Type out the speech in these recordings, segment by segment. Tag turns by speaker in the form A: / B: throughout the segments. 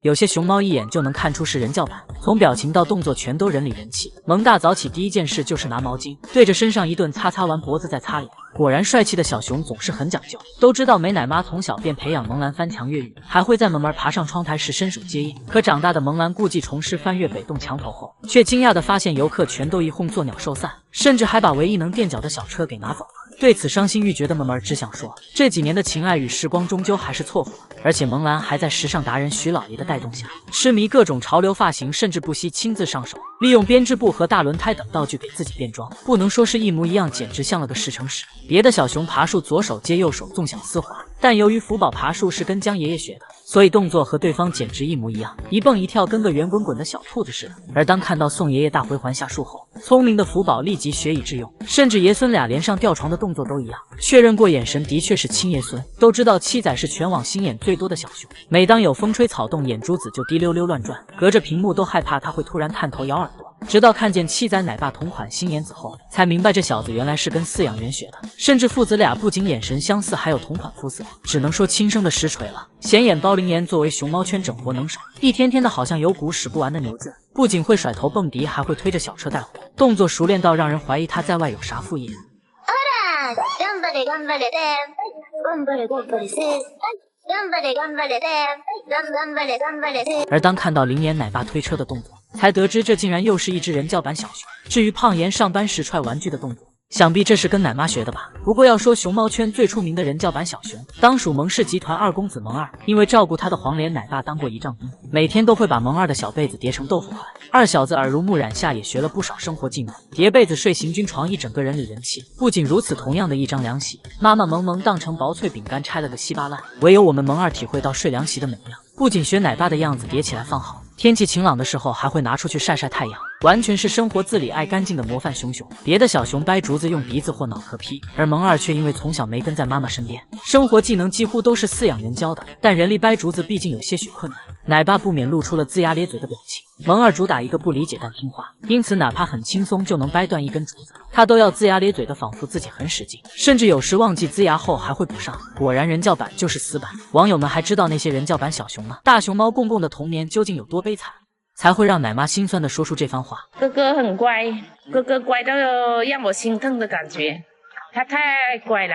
A: 有些熊猫一眼就能看出是人教版，从表情到动作全都人里人气。萌大早起第一件事就是拿毛巾对着身上一顿擦，擦完脖子再擦脸。果然帅气的小熊总是很讲究，都知道美奶妈从小便培养萌兰翻墙越狱，还会在萌儿爬上窗台时伸手接应。可长大的萌兰故技重施，翻越北栋墙头后，却惊讶地发现游客全都一哄作鸟兽散，甚至还把唯一能垫脚的小车给拿走了。对此伤心欲绝的萌儿只想说，这几年的情爱与时光终究还是错付了。而且萌兰还在时尚达人徐老爷的带动下，痴迷各种潮流发型，甚至不惜亲自上手，利用编织布和大轮胎等道具给自己变装，不能说是一模一样，简直像了个试乘室。别的小熊爬树左手接右手纵享丝滑，但由于福宝爬树是跟江爷爷学的，所以动作和对方简直一模一样，一蹦一跳跟个圆滚滚的小兔子似的。而当看到宋爷爷大回环下树后，聪明的福宝立即学以致用，甚至爷孙俩连上吊床的动作都一样，确认过眼神的确是亲爷孙。都知道七仔是全网心眼最多的小熊，每当有风吹草动，眼珠子就滴溜溜乱转，隔着屏幕都害怕他会突然探头咬耳朵。直到看见七仔奶爸同款心眼子后，才明白这小子原来是跟饲养员学的，甚至父子俩不仅眼神相似，还有同款肤色，只能说亲生的实锤了。显眼包灵颜作为熊猫圈整活能手，一天天的好像有股使不完的牛劲，不仅会甩头蹦迪，还会推着小车带货，动作熟练到让人怀疑他在外有啥副业。而当看到灵颜奶爸推车的动作，才得知这竟然又是一只人教版小熊。至于胖妍上班时踹玩具的动作，想必这是跟奶妈学的吧。不过要说熊猫圈最出名的人教版小熊，当属萌氏集团二公子萌二。因为照顾他的黄脸奶爸当过仪仗兵，每天都会把萌二的小被子叠成豆腐块。二小子耳濡目染下也学了不少生活技能，叠被子睡行军床，一整个人里人气。不仅如此，同样的一张凉席，妈妈萌萌当成薄脆饼干拆了个稀巴烂，唯有我们萌二体会到睡凉席的美妙。不仅学奶爸的样子叠起来放好，天气晴朗的时候还会拿出去晒晒太阳，完全是生活自理爱干净的模范熊熊。别的小熊掰竹子用鼻子或脑壳劈，而萌二却因为从小没跟在妈妈身边，生活技能几乎都是饲养员教的，但人力掰竹子毕竟有些许困难，奶爸不免露出了龇牙咧嘴的表情。萌二主打一个不理解但听话，因此哪怕很轻松就能掰断一根竹子，他都要龇牙咧嘴的，仿佛自己很使劲，甚至有时忘记龇牙后还会补上。果然人教版就是死板。网友们还知道那些人教版小熊吗？大熊猫共共的童年究竟有多悲惨，才会让奶妈心酸的说出这番话？
B: 哥哥很乖，哥哥乖到让我心疼的感觉，他太乖了，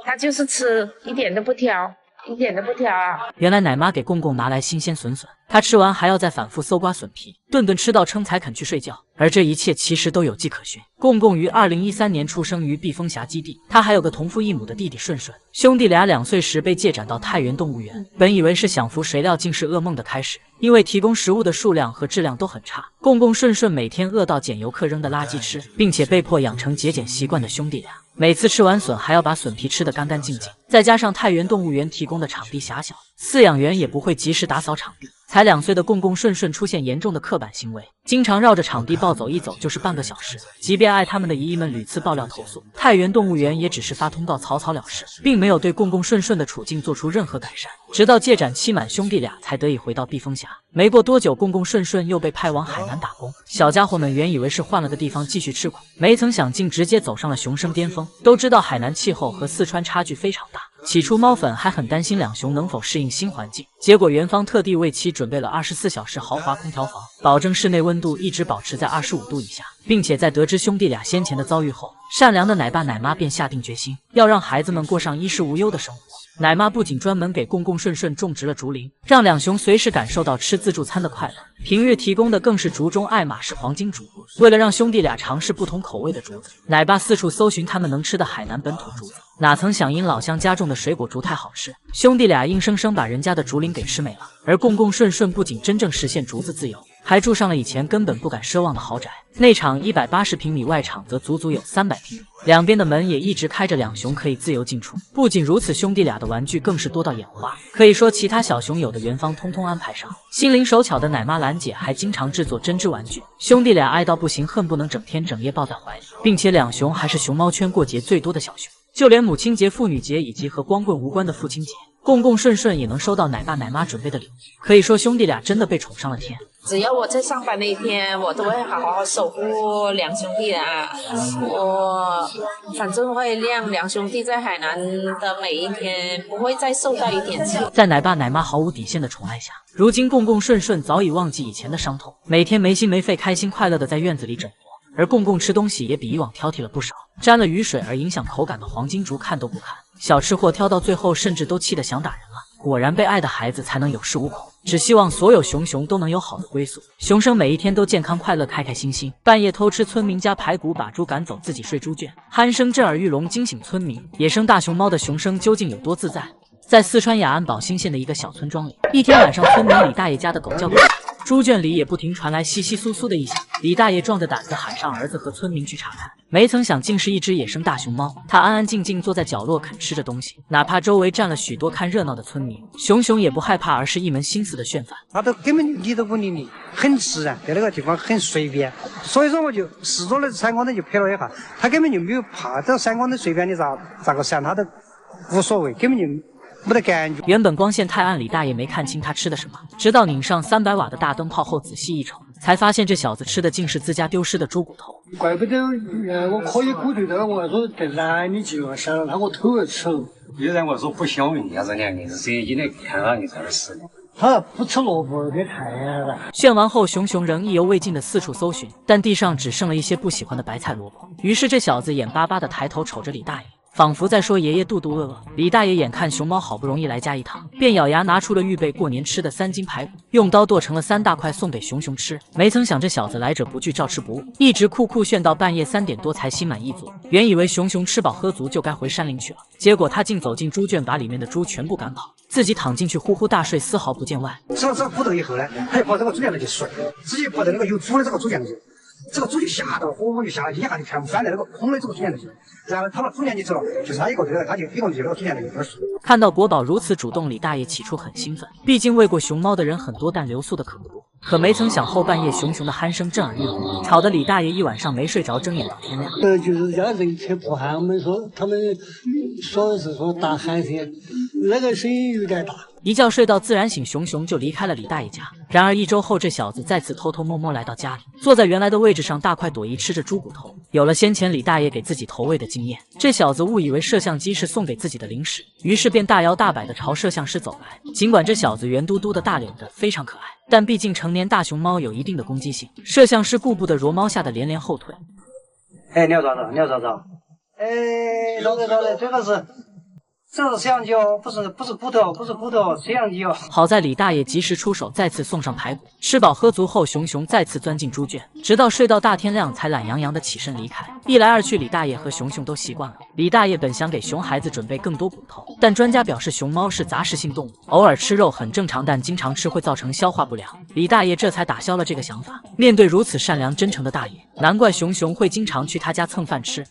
B: 他就是吃，一点都不挑。一点都不挑啊！
A: 原来奶妈给共共拿来新鲜笋笋，他吃完还要再反复搜刮笋皮，顿顿吃到撑才肯去睡觉。而这一切其实都有迹可循。共共于2013年出生于避风峡基地，他还有个同父异母的弟弟顺顺，兄弟俩2岁时被借展到太原动物园，本以为是享福，谁料竟是噩梦的开始。因为提供食物的数量和质量都很差，共共顺顺每天饿到捡游客扔的垃圾吃，并且被迫养成节俭习惯的兄弟俩，每次吃完笋还要把笋皮吃得干干净净。再加上太原动物园提供的场地狭小，饲养员也不会及时打扫场地，才2岁的共共顺顺出现严重的刻板行为，经常绕着场地暴走，一走就是半个小时。即便爱他们的姨姨们屡次爆料投诉，太原动物园也只是发通告草草了事，并没有对共共顺顺的处境做出任何改善。直到借展期满，兄弟俩才得以回到避风峡。没过多久，共共顺顺又被派往海南打工。小家伙们原以为是换了个地方继续吃苦，没曾想竟直接走上了熊生巅峰。都知道海南气候和四川差距非常大，起初猫粉还很担心两熊能否适应新环境，结果园方特地为其准备了24小时豪华空调房，保证室内温度一直保持在25度以下，并且在得知兄弟俩先前的遭遇后，善良的奶爸奶妈便下定决心要让孩子们过上衣食无忧的生活。奶妈不仅专门给共共顺顺种植了竹林，让两熊随时感受到吃自助餐的快乐，平日提供的更是竹中爱马仕黄金竹。为了让兄弟俩尝试不同口味的竹子，奶爸四处搜寻他们能吃的海南本土竹子，哪曾想因老乡家种的水果竹太好吃，兄弟俩硬生生把人家的竹林给吃没了。而共共顺顺不仅真正实现竹子自由，还住上了以前根本不敢奢望的豪宅，内场180平米，外场则足足有300平米，两边的门也一直开着，两熊可以自由进出。不仅如此，兄弟俩的玩具更是多到眼花，可以说其他小熊有的园方通通安排上。心灵手巧的奶妈兰姐还经常制作针织玩具，兄弟俩爱到不行，恨不能整天整夜抱在怀里，并且两熊还是熊猫圈过节最多的小熊，就连母亲节、妇女节以及和光棍无关的父亲节，共共顺顺也能收到奶爸奶妈准备的礼物。可以说兄弟俩真的被宠上了天。
B: 只要我在上班那一天，我都会好好守护两兄弟的啊！我反正会让两兄弟在海南的每一天不会再受到一点气。
A: 在奶爸奶妈毫无底线的宠爱下，如今共共顺顺早已忘记以前的伤痛，每天没心没肺、开心快乐的在院子里整活。而共共吃东西也比以往挑剔了不少，沾了雨水而影响口感的黄金竹看都不看，小吃货挑到最后甚至都气得想打人了。果然被爱的孩子才能有恃无恐，只希望所有熊熊都能有好的归宿，熊生每一天都健康快乐、开开心心。半夜偷吃村民家排骨，把猪赶走，自己睡猪圈，鼾声震耳欲聋，惊醒村民。野生大熊猫的熊生究竟有多自在？在四川雅安堡新县的一个小村庄里，一天晚上，村民李大爷家的狗叫狗，猪圈里也不停传来窸窸窣窣的异响。李大爷壮着胆子喊上儿子和村民去查看，没曾想竟是一只野生大熊猫。它安安静静坐在角落啃吃着东西，哪怕周围站了许多看热闹的村民，熊熊也不害怕，而是一门心思的炫饭。
C: 它都根本理都不理你，很自然，在那个地方很随便。所以说我就试着的闪光灯就拍了一下，它根本就没有怕，这闪光灯随便你咋个闪，它都无所谓，根本就没得感觉。
A: 原本光线太暗，李大爷没看清他吃的什么，直到拧上300瓦的大灯泡后仔细一瞅，才发现这小子吃的竟是自家丢失的猪骨头。
D: 怪不得我可以鼓捣的，我说在哪里就想让他给我偷着吃。
E: 有人我说不小命，要是两个人谁进来看到你在这死。
D: 他不吃萝卜给太了。
A: 炫完后，熊熊仍意犹未尽的四处搜寻，但地上只剩了一些不喜欢的白菜萝卜。于是这小子眼巴巴的抬头瞅着李大爷，仿佛在说爷爷肚肚饿饿。李大爷眼看熊猫好不容易来家一趟，便咬牙拿出了预备过年吃的3斤排骨，用刀剁成了3大块送给熊熊吃。没曾想这小子来者不拒，照吃不误，一直酷炫到半夜3点多才心满意足。原以为熊熊吃饱喝足就该回山林去了，结果他竟走进猪圈，把里面的猪全部赶跑，自己躺进去呼呼大睡，丝毫不见外。
C: 吃了这个骨头以后呢，他就跑这个猪圈里去睡，直接跑到那个有猪的这个猪圈里去。这个猪就吓到，火就吓了，一下就全部翻在那个空的这个猪圈里去。然后他把猪圈里走了，就是他一个人，他就一个人就那个猪圈里边睡。
A: 看到国宝如此主动，李大爷起初很兴奋，毕竟喂过熊猫的人很多，但留宿的可不多。可没曾想后半夜熊熊的鼾声震耳欲聋，吵得李大爷一晚上没睡着，睁眼到天亮。
D: 就是让人去破案，我们说他们说是说打鼾声，那个声音有点大。
A: 一觉睡到自然醒，熊熊就离开了李大爷家。然而1周后，这小子再次偷偷摸摸来到家里，坐在原来的位置上，大快朵颐吃着猪骨头。有了先前李大爷给自己投喂的经验，这小子误以为摄像机是送给自己的零食，于是便大摇大摆地朝摄像师走来。尽管这小子圆嘟嘟的大脸的非常可爱，但毕竟成年大熊猫有一定的攻击性，摄像师顾不得揉猫吓得连连后退。
C: 哎，你要咋子？你要咋子？哎，找的，这个是摄像机哦，不是骨头，不是骨头，摄像机哦。
A: 好在李大爷及时出手，再次送上排骨。吃饱喝足后，熊熊再次钻进猪圈，直到睡到大天亮才懒洋洋的起身离开。一来二去，李大爷和熊熊都习惯了。李大爷本想给熊孩子准备更多骨头，但专家表示熊猫是杂食性动物，偶尔吃肉很正常，但经常吃会造成消化不良。李大爷这才打消了这个想法。面对如此善良真诚的大爷，难怪熊熊会经常去他家蹭饭吃。